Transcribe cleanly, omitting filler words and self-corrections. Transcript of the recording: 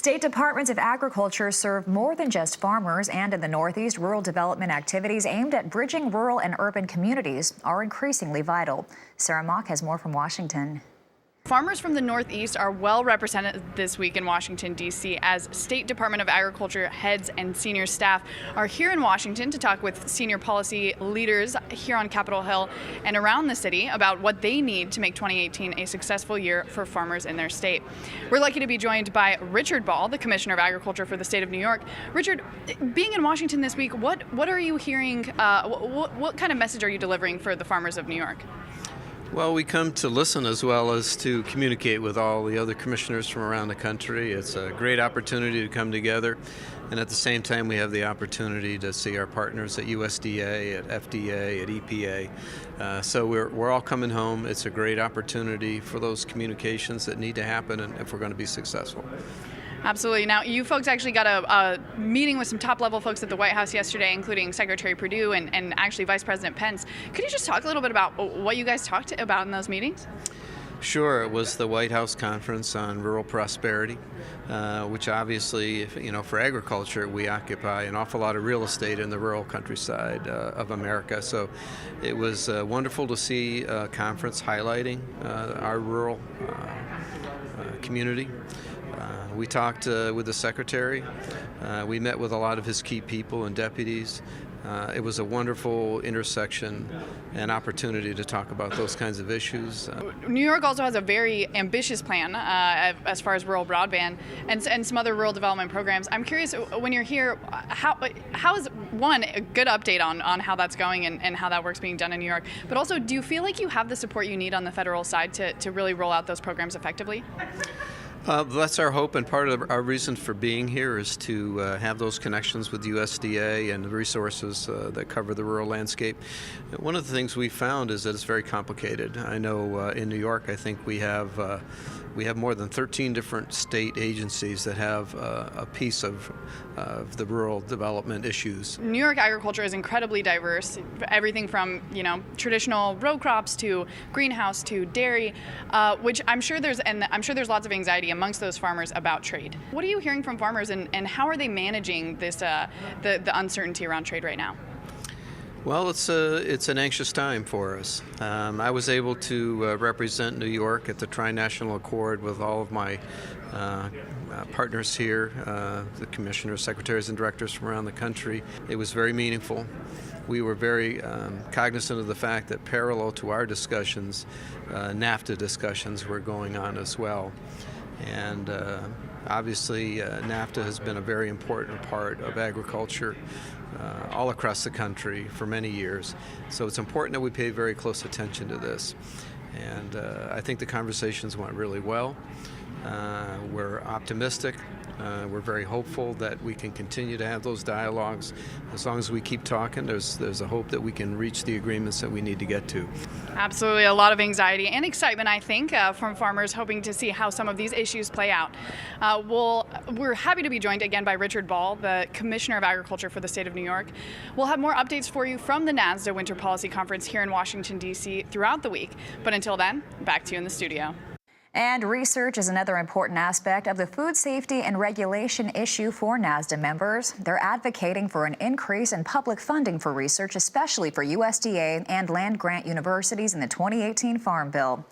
State departments of agriculture serve more than just farmers, and in the Northeast, rural development activities aimed at bridging rural and urban communities are increasingly vital. Sarah Mock has more from Washington. Farmers from the Northeast are well represented this week in Washington, D.C. as State Department of Agriculture heads and senior staff are here in Washington to talk with senior policy leaders here on Capitol Hill and around the city about what they need to make 2018 a successful year for farmers in their state. We're lucky to be joined by Richard Ball, the Commissioner of Agriculture for the state of New York. Richard, being in Washington this week, what are you hearing, what kind of message are you delivering for the farmers of New York? Well, we come to listen as well as to communicate with all the other commissioners from around the country. It's a great opportunity to come together, and at the same time we have the opportunity to see our partners at USDA, at FDA, at EPA. So we're all coming home. It's a great opportunity for those communications that need to happen and if we're going to be successful. Absolutely. Now, you folks actually got a meeting with some top-level folks at the White House yesterday, including Secretary Perdue and actually Vice President Pence. Could you just talk a little bit about what you guys talked about in those meetings? Sure. It was the White House Conference on Rural Prosperity, which obviously, for agriculture, we occupy an awful lot of real estate in the rural countryside of America. So it was wonderful to see a conference highlighting our rural community. We talked with the Secretary. We met with a lot of his key people and deputies. It was a wonderful intersection and opportunity to talk about those kinds of issues. New York also has a very ambitious plan as far as rural broadband and some other rural development programs. I'm curious, when you're here, how is, one, a good update on how that's going and how that work's being done in New York, but also, do you feel like you have the support you need on the federal side to really roll out those programs effectively? That's our hope, and part of our reason for being here is to have those connections with USDA and the resources that cover the rural landscape. One of the things we found is that it's very complicated. I know in New York, I think we have more than 13 different state agencies that have a piece of the rural development issues. New York agriculture is incredibly diverse. Everything from traditional row crops to greenhouse to dairy, which I'm sure there's lots of anxiety amongst those farmers about trade. What are you hearing from farmers, and how are they managing this the uncertainty around trade right now? Well, it's an anxious time for us. I was able to represent New York at the Tri-National Accord with all of my partners here, the commissioners, secretaries, and directors from around the country. It was very meaningful. We were very cognizant of the fact that parallel to our discussions, NAFTA discussions were going on as well. And obviously, NAFTA has been a very important part of agriculture all across the country for many years. So it's important that we pay very close attention to this. And I think the conversations went really well. We're optimistic. We're very hopeful that we can continue to have those dialogues. As long as we keep talking, there's a hope that we can reach the agreements that we need to get to. Absolutely. A lot of anxiety and excitement, I think, from farmers hoping to see how some of these issues play out. We're happy to be joined again by Richard Ball, the Commissioner of Agriculture for the state of New York. We'll have more updates for you from the NASDA Winter Policy Conference here in Washington, D.C. throughout the week. But until then, back to you in the studio. And research is another important aspect of the food safety and regulation issue for NASDA members. They're advocating for an increase in public funding for research, especially for USDA and land-grant universities in the 2018 Farm Bill.